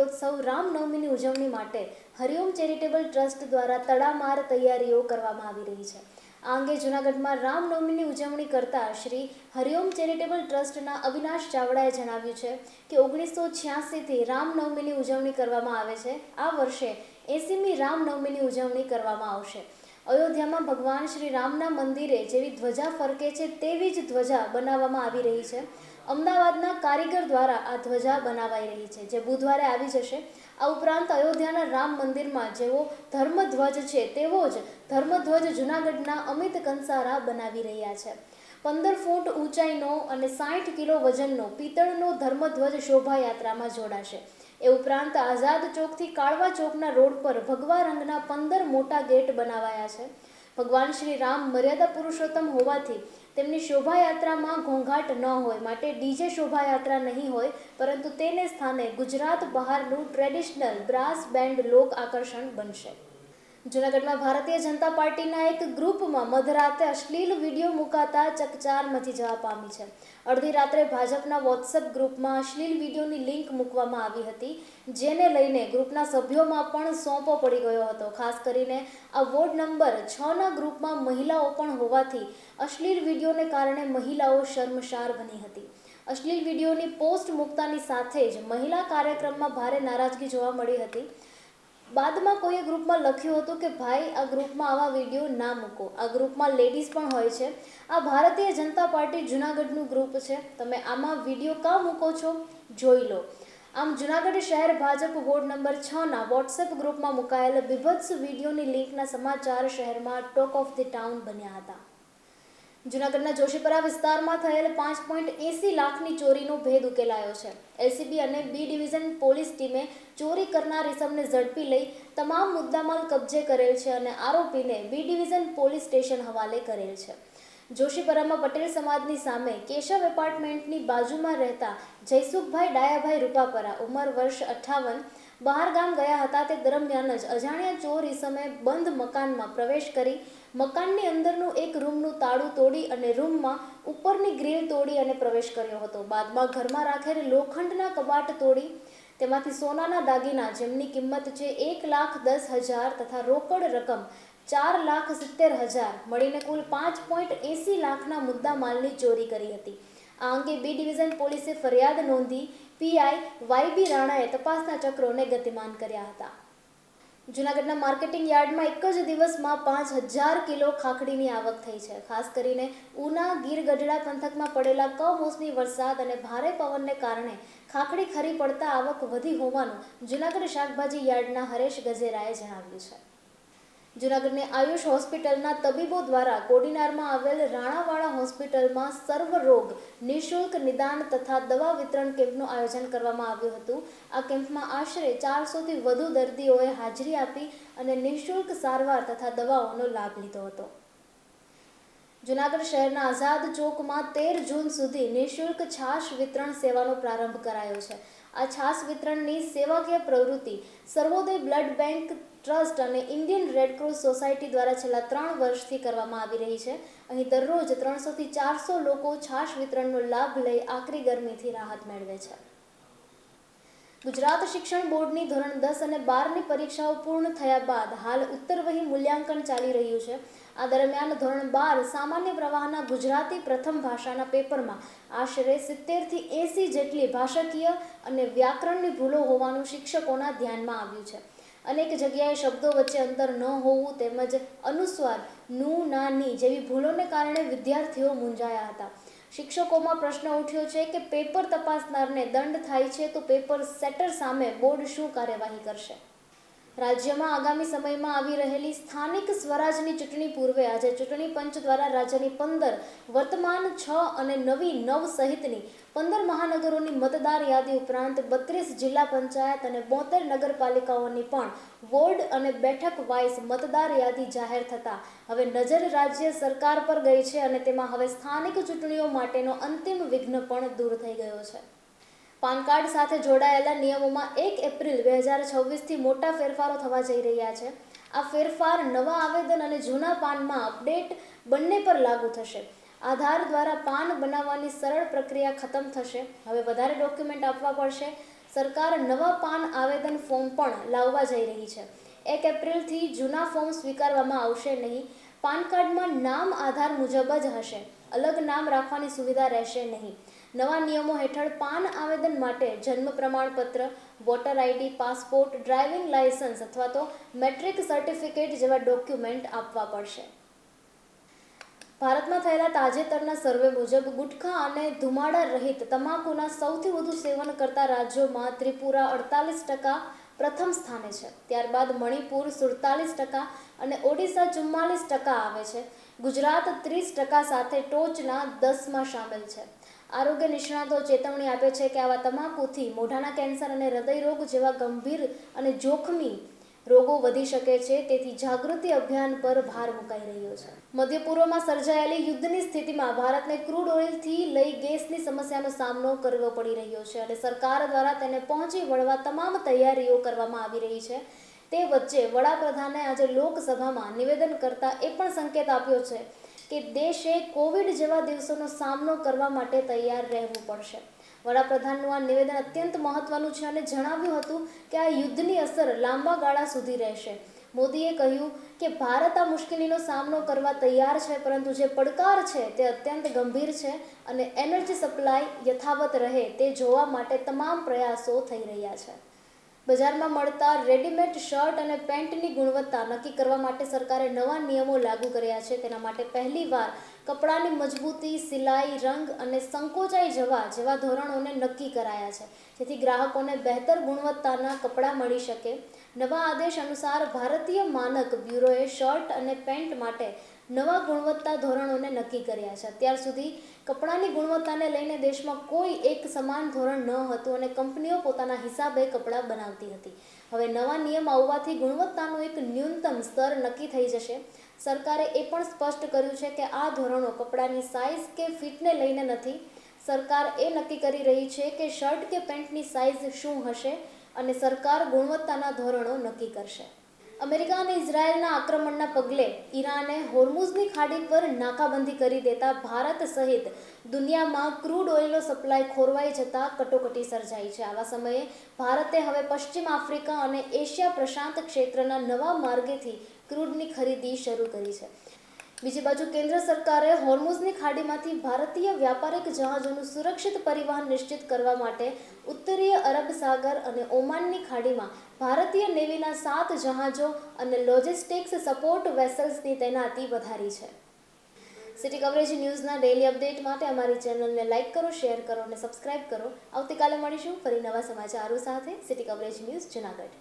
પ્રિયોત્સવ રામનવમીની ઉજવણી માટે Hariom charitable trust દ્વારા તડામાર તૈયારીઓ કરવામાં આવી રહી છે। આ અંગે જૂનાગઢમાં રામનવમીની ઉજવણી કરતા શ્રી હરિઓમ ચેરિટેબલ ટ્રસ્ટના અવિનાશ ચાવડાએ જણાવ્યું છે કે 1986થી રામનવમીની ઉજવણી કરવામાં આવે છે। આ વર્ષે 80મી રામનવમીની ઉજવણી કરવામાં આવશે। અયોધ્યામાં ભગવાન શ્રી રામના મંદિરે જેવી ધ્વજા ફરકે છે તેવી જ ધ્વજા બનાવવામાં આવી રહી છે। અમદાવાદના કારીગર દ્વારા આ ધ્વજા બનાવાઈ રહી છે, જે બુધવારે આવી જશે। આ ઉપરાંત અયોધ્યાના રામ મંદિરમાં જેવો ધર્મધ્વજ છે તેવો જ ધર્મધ્વજ જૂનાગઢના અમિત કંસારા બનાવી રહ્યા છે। 15 ફૂટ ઊંચાઈનો અને 60 કિલો વજનનો પિત્તળનો ધર્મધ્વજ શોભાયાત્રામાં જોડાશે। એ ઉપરાંત આઝાદ ચોકથી કાળવા ચોકના રોડ પર ભગવા રંગના 15 મોટા ગેટ બનાવાયા છે। ભગવાન શ્રી રામ મર્યાદા પુરુષોત્તમ હોવાથી તેમની શોભાયાત્રામાં ઘોંઘાટ ન હોય માટે ડીજે શોભાયાત્રા નહીં હોય, પરંતુ તેને સ્થાને ગુજરાત બહારનું ટ્રેડિશનલ બ્રાસ બેન્ડ લોક આકર્ષણ બનશે। જૂનાગઢમાં ભારતીય જનતા પાર્ટીના એક ગ્રુપમાં મધરાતે અશ્લીલ વિડીયો મુકાતા ચકચાર મચી જવા પામી છે। અડધી રાત્રે ભાજપના વોટ્સએપ ગ્રુપમાં અશ્લીલ વિડીયોની લિંક મૂકવામાં આવી હતી, જેને લઈને ગ્રુપના સભ્યોમાં પણ સોંપો પડી ગયો હતો। ખાસ કરીને આ વોર્ડ નંબર 6ના ગ્રુપમાં મહિલાઓ પણ હોવાથી અશ્લીલ વિડીયોને કારણે મહિલાઓ શર્મસાર બની હતી। અશ્લીલ વિડીયોની પોસ્ટ મૂકતાની સાથે જ મહિલા કાર્યક્રમમાં ભારે નારાજગી જોવા મળી હતી। બાદમાં કોઈએ ગ્રુપમાં લખ્યું હતું કે ભાઈ, આ ગ્રુપમાં આવા વિડીયો ના મૂકો, આ ગ્રુપમાં લેડીઝ પણ હોય છે, આ ભારતીય જનતા પાર્ટી જૂનાગઢનું ગ્રુપ છે, તમે આમાં વિડીયો કાં મૂકો છો, જોઈ લો। આમ જૂનાગઢ શહેર ભાજપ વોર્ડ નંબર 6ના વોટ્સએપ ગ્રુપમાં મુકાયેલ બીભત્સ વિડીયોની લિંકના સમાચાર શહેરમાં ટોક ઓફ ધ ટાઉન બન્યા હતા। જૂનાગઢના જોશીપરા વિસ્તારમાં થયેલ 5.80 લાખની ચોરીનો ભેદ ઉકેલાયો છે। એલસીબી અને બી ડિવિઝન પોલીસ ટીમે ચોરી કરનાર ઇસમને ઝડપી લઈ તમામ મુદ્દામાલ કબજે કરેલ છે અને આરોપીને બી ડિવિઝન પોલીસ સ્ટેશન હવાલે કરેલ છે। જોશીપરામાં પટેલ સમાજની સામે કેશવ એપાર્ટમેન્ટની બાજુમાં રહેતા જયસુખભાઈ ડાયાભાઈ રૂપાપરા, ઉંમર વર્ષ 58, બહાર ગામ ગયા હતા। તે દરમિયાન જ અજાણ્યા ચોર ઇસમે બંધ મકાનમાં પ્રવેશ કરી મકાનની અંદરનું એક રૂમનું તાળું તોડી અને રૂમમાં ઉપરની ગ્રીલ તોડી અને પ્રવેશ કર્યો હતો। બાદમાં ઘરમાં રાખેલ લોખંડના કબાટ તોડી તેમાંથી સોનાના દાગીના, જેમની કિંમત છે 1,10,000 તથા રોકડ રકમ 4,70,000 મળીને કુલ 5.80 લાખના મુદ્દા માલની ચોરી કરી હતી। આ અંગે બી ડિવિઝન પોલીસે ફરિયાદ નોંધી પીઆઈ વાયબી રાણાએ તપાસના ચક્રોને ગતિમાન કર્યા હતા। જૂનાગઢના માર્કેટિંગ યાર્ડમાં એક જ દિવસમાં 5,000 કિલો ખાખડીની આવક થઈ છે। ખાસ કરીને ઉના, ગીર ગઢડા પંથકમાં પડેલા કમોસમી વરસાદ અને ભારે પવનને કારણે ખાખડી ખરી પડતા આવક વધી હોવાનું જૂનાગઢ શાકભાજી યાર્ડના હરેશ ગજેરાએ જણાવ્યું છે। જૂનાગઢની આયુષ હોસ્પિટલના તબીબો દ્વારા કોડીનારમાં આવેલ રાણાવાડા હોસ્પિટલમાં સર્વરોગ નિઃશુલ્ક નિદાન તથા દવા વિતરણ કેમ્પનું આયોજન કરવામાં આવ્યું હતું। આ કેમ્પમાં આશરે 400થી વધુ દર્દીઓએ હાજરી આપી અને નિઃશુલ્ક સારવાર તથા દવાઓનો લાભ લીધો હતો। જૂનાગઢ શહેરના આઝાદ ચોકમાં 13 જૂન સુધી નિઃશુલ્ક છાશ વિતરણ સેવાનો પ્રારંભ કરાયો છે। આ છાશ વિતરણની સેવાકીય પ્રવૃત્તિ સર્વોદય બ્લડ બેંક ટ્રસ્ટ અને ઇન્ડિયન રેડક્રોસ સોસાયટી દ્વારા છેલ્લા 3 વર્ષથી કરવામાં આવી રહી છે। અહીં દરરોજ 300થી 400 લોકો છાશ વિતરણનો લાભ લઈ આકરી ગરમીથી રાહત મેળવે છે। ગુજરાત શિક્ષણ બોર્ડની ધોરણ 10 અને 12ની પરીક્ષાઓ પૂર્ણ થયા બાદ હાલ ઉત્તરવહી મૂલ્યાંકન ચાલી રહ્યું છે। આ દરમિયાન ધોરણ 12 સામાન્ય પ્રવાહના ગુજરાતી પ્રથમ ભાષાના પેપરમાં આશરે 70થી 80 જેટલી ભાષાકીય અને વ્યાકરણની ભૂલો હોવાનું શિક્ષકોના ધ્યાનમાં આવ્યું છે। અનેક જગ્યાએ શબ્દો વચ્ચે અંતર ન હોવું તેમજ અનુસ્વાર નું, ના, ની જેવી ભૂલોને કારણે વિદ્યાર્થીઓ મૂંઝાયા હતા। શિક્ષકોમાં પ્રશ્ન ઉઠ્યો છે કે પેપર તપાસનારને દંડ થાય છે તો પેપર સેટર સામે બોર્ડ શું કાર્યવાહી કરશે? રાજ્યમાં આગામી સમયમાં આવી રહેલી સ્થાનિક સ્વરાજની ચૂંટણી પૂર્વે આજે ચૂંટણી પંચ દ્વારા રાજ્યની 15 વર્તમાન 6 અને નવી 9 સહિતની 15 મહાનગરોની મતદાર યાદી ઉપરાંત 32 જિલ્લા પંચાયત અને 72 નગરપાલિકાઓની પણ વોર્ડ અને બેઠક વાઇઝ મતદાર યાદી જાહેર થતાં હવે નજર રાજ્ય સરકાર પર ગઈ છે અને તેમાં હવે સ્થાનિક ચૂંટણીઓ માટેનો અંતિમ વિઘ્ન પણ દૂર થઈ ગયો છે। પાન કાર્ડ સાથે જોડાયેલા નિયમોમાં 1 એપ્રિલ 2026થી મોટા ફેરફારો થવા જઈ રહ્યા છે। આ ફેરફાર નવા આવેદન અને જૂના પાનમાં અપડેટ બંને પર લાગુ થશે। આધાર દ્વારા પાન બનાવવાની સરળ પ્રક્રિયા ખતમ થશે। હવે વધારે ડોક્યુમેન્ટ આપવા પડશે। સરકાર નવા પાન આવેદન ફોર્મ પણ લાવવા જઈ રહી છે. 1 એપ્રિલથી જૂના ફોર્મ સ્વીકારવામાં આવશે નહીં. પાન કાર્ડમાં નામ આધાર મુજબ જ હશે. અલગ નામ રાખવાની સુવિધા રહેશે નહીં. નવા નિયમો હેઠળ પાન આવેદન માટે જન્મ પ્રમાણપત્ર, voter ID, passport, driving licence અથવા તો મેટ્રિક સર્ટિફિકેટ જેવા ડોક્યુમેન્ટ આપવા પડશે. ભારતમાં થયેલા તાજેતરના સર્વે મુજબ ગુટખા અને ધુમાડા રહિત તમાકુના સૌથી વધુ સેવન કરતા રાજ્યોમાં ત્રિપુરા 48% પ્રથમ સ્થાને છે. ત્યારબાદ મણિપુર 47% અને ઓડિશા 44% આવે છે. ગુજરાત 30% સાથે ટોચના 10માં સામેલ છે. આરોગ્ય નિષ્ણાતો ચેતવણી આપે છે કે આવા તમાકુથી મોઢાના કેન્સર અને હૃદયરોગ જેવા ગંભીર અને જોખમી રોગો વધી શકે છે. તેથી જાગૃતિ અભિયાન પર ભાર મુકાઈ રહ્યો છે. મધ્ય પૂર્વમાં સર્જાયેલી યુદ્ધની સ્થિતિમાં ભારતને ક્રૂડ ઓઇલથી લઈ ગેસની સમસ્યાનો સામનો કરવો પડી રહ્યો છે અને સરકાર દ્વારા તેને પહોંચી વળવા તમામ તૈયારીઓ કરવામાં આવી રહી છે. તે વચ્ચે વડાપ્રધાને આજે લોકસભામાં નિવેદન કરતા એ પણ સંકેત આપ્યો છે કે દેશે કોવિડ જેવા દિવસોનો સામનો કરવા માટે તૈયાર રહેવું પડશે. વડાપ્રધાનનું આ નિવેદન અત્યંત મહત્વનું છે અને જણાવ્યું હતું કે આ યુદ્ધની અસર લાંબા ગાળા સુધી રહેશે. મોદીએ કહ્યું કે ભારત આ મુશ્કેલીનો સામનો કરવા તૈયાર છે, પરંતુ જે પડકાર છે તે અત્યંત ગંભીર છે અને એનર્જી સપ્લાય યથાવત રહે તે જોવા માટે તમામ પ્રયાસો થઈ રહ્યા છે. બજારમાં મળતા રેડીમેડ શર્ટ અને પેન્ટની ગુણવત્તા નક્કી કરવા માટે સરકારે નવા નિયમો લાગુ કર્યા છે. તેના માટે પહેલીવાર કપડાની મજબૂતી, સિલાઈ, રંગ અને સંકોચાઈ જવા જેવા ધોરણોને નક્કી કરાયા છે, જેથી ગ્રાહકોને બહેતર ગુણવત્તાના કપડાં મળી શકે. નવા આદેશ અનુસાર ભારતીય માનક બ્યુરોએ શર્ટ અને પેન્ટ માટે નવા ગુણવત્તા ધોરણોને નક્કી કર્યા છે. અત્યાર સુધી કપડાની ગુણવત્તાને લઈને દેશમાં કોઈ એક સમાન ધોરણ ન હતું અને કંપનીઓ પોતાના હિસાબે કપડાં બનાવતી હતી. હવે નવા નિયમ આવવાથી ગુણવત્તાનું એક ન્યૂનતમ સ્તર નક્કી થઈ જશે. સરકારે એ પણ સ્પષ્ટ કર્યું છે કે આ ધોરણો કપડાની સાઇઝ કે ફિટને લઈને નથી. સરકાર એ નક્કી કરી રહી છે કે શર્ટ કે પેન્ટની સાઇઝ શું હશે અને સરકાર ગુણવત્તાના ધોરણો નક્કી કરશે. અમેરિકા અને ઇઝરાયેલના આક્રમણના પગલે ઈરાને હોર્મુઝની ખાડી પર નાકાબંધી કરી દેતા ભારત સહિત દુનિયામાં ક્રૂડ ઓઇલનો સપ્લાય ખોરવાઈ જતા કટોકટી સર્જાઈ છે. આવા સમયે ભારતે હવે પશ્ચિમ આફ્રિકા અને એશિયા પ્રશાંત ક્ષેત્રના નવા માર્ગેથી ક્રૂડની ખરીદી શરૂ કરી છે. બીજી બાજુ કેન્દ્ર સરકારે હોર્મુઝની ખાડીમાંથી ભારતીય વ્યાપારિક જહાજોનું સુરક્ષિત પરિવહન નિશ્ચિત કરવા માટે ઉત્તરીય અરબ સાગર અને ઓમાનની ખાડીમાં ભારતીય નેવીના 7 જહાજો અને લોજિસ્ટિક્સ સપોર્ટ વેસલ્સની તૈનાતી વધારી છે. સિટી કવરેજ ન્યૂઝના ડેઇલી અપડેટ માટે અમારી ચેનલને લાઇક કરો, શેર કરો અને સબસ્ક્રાઇબ કરો. આવતીકાલે મળીશું ફરી નવા સમાચારો સાથે. City coverage news Junagadh.